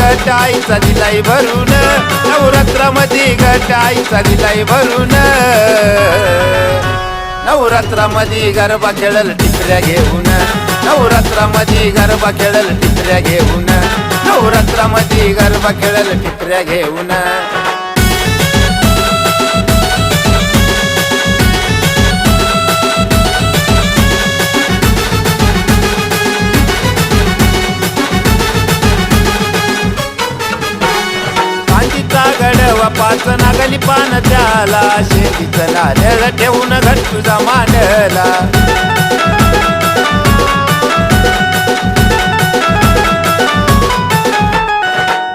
घट आईचा दिलाई भरून, नवरात्रामध्ये घट आईचा दिलाई भरून, नवरात्रामध्ये गरबा खेळल टिपऱ्या घेऊन, नवरात्रामध्ये गरबा खेळल टिपऱ्या घेऊन, नवरात्रामध्ये गरबा खेळल टिपऱ्या घेऊन. गडवा पाच नागली पान त्याला, शेतीचं नारळ ठेवून घट तुझा मांडला.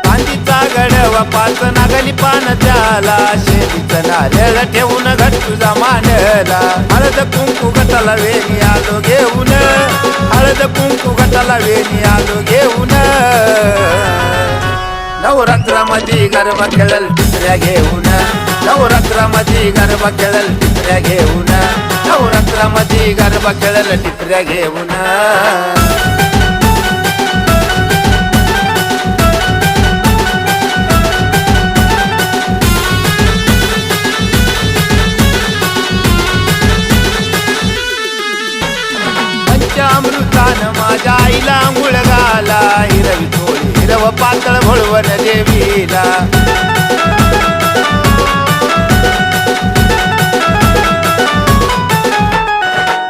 कांदीचा गडवा पाच नागली पान त्याला, शेतीचं नारळ ठेवून घट तुझा मांडला. हळद कुंकू गटाला वेणी आलो घेऊन, हळद कुंकू गटाला वेणी आलो घेऊन, नवरात्रामध्ये गरबा खेळल टिपऱ्या घेऊन, नवरात्रामध्ये गरबा खेळल टिपऱ्या घेऊन, नवरात्रामध्ये गरबा खेळल टिपऱ्या घेऊन. पंचामृतानं माझ्या आईला आंघोळ घाला, हिरवी थोडी हिरव पातळ भळवण देवीला.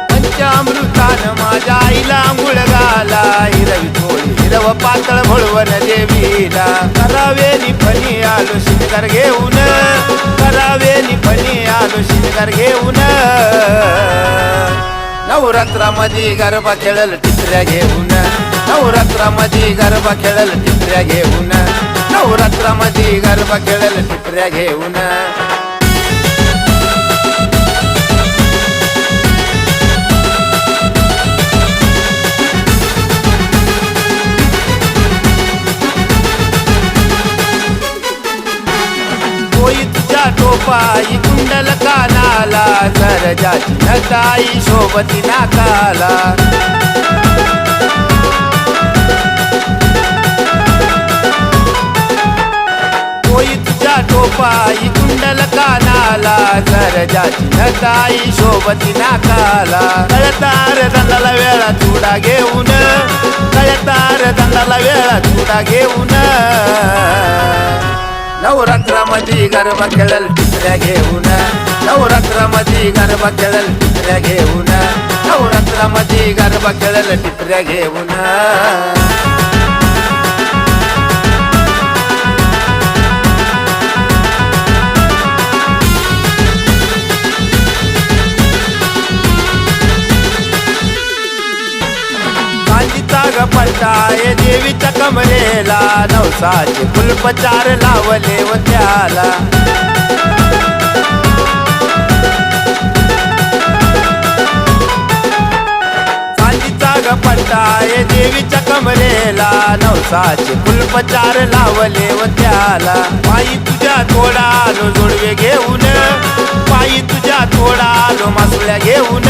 पंचामृतानं माझ्या आईला आंघोळ घाला, हिरवी थोडी हिरव पातळ भळवण देवीला. करावे निफणी आलो शिणगार घेऊन, करावे निफणी आलो शिणगार घेऊन, नवरात्रामध्ये गरबा खेळल टिपऱ्या घेऊन, नवरात्रामध्ये गरबा खेळल टिपऱ्या घेऊन, नवरात्रामध्ये गरबा खेळल टिपऱ्या घेऊन. होई तुझ्या टोपाई कुंडल कानाला, सरजाची नटाई शोभती नाकाला. होई तुझ्या टोपाई कुंडल कानाला, सरजाची नटाई शोभती नाकाला. कळतार दंडाला वेळा चुडा घेऊन, कळतार दंडाला वेळा चुडा घेऊन, नवरात्रामध्ये गरबा खेळल टिपऱ्या घेऊन, नवरात्रामध्ये गरबा खेळल टिपऱ्या घेऊन, नवरात्रामध्ये गरबा खेळल टिपऱ्या घेऊन. कांदीचा गपटाय देवीच्या कमरेला, नवसाचे फुलपचार लावले व त्याला. कांदीचा गपटाय देवीच्या कमरेला, नवसाचे फुलपचार लावले व त्याला. पायी तुझ्या थोडा आलो जोडवे घेऊन, पायी तुझ्या थोडा आलो मासुळ्या घेऊन,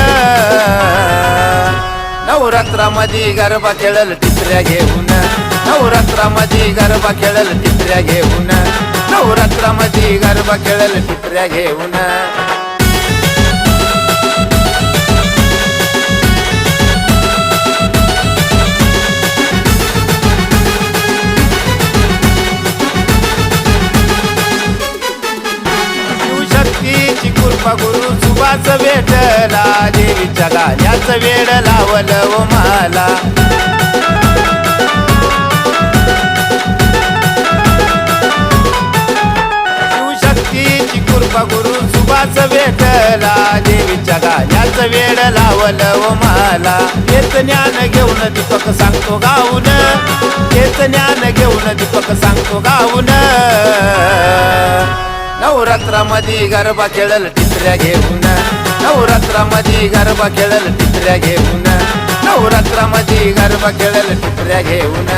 नवरात्रामध्ये गरबा खेळल टिपऱ्या घेऊन, नवरात्रामध्ये गरबा खेळल टिपऱ्या घेऊन, नवरात्रामध्ये गरबा खेळल टिपऱ्या घेऊन. शिवशक्तीची कृपा गुरु सुभास भेटला, देवीच्या गाण्याचं वेड लावलं व मला. शिवशक्तीची कृपा गुरु सुभास भेटला, देवीच्या गाण्याचं वेड लावलं व मला. हेच ज्ञान घेऊन दीपक सांगतो गाऊन, हेच ज्ञान घेऊन दीपक सांगतो गाऊन, नवरात्रामध्ये गरबा खेळल टिपऱ्या घेऊन, नवरात्रामध्ये गरबा खेळल टिपऱ्या घेऊन, नवरात्रामध्ये गरबा खेळल टिपऱ्या घेऊन.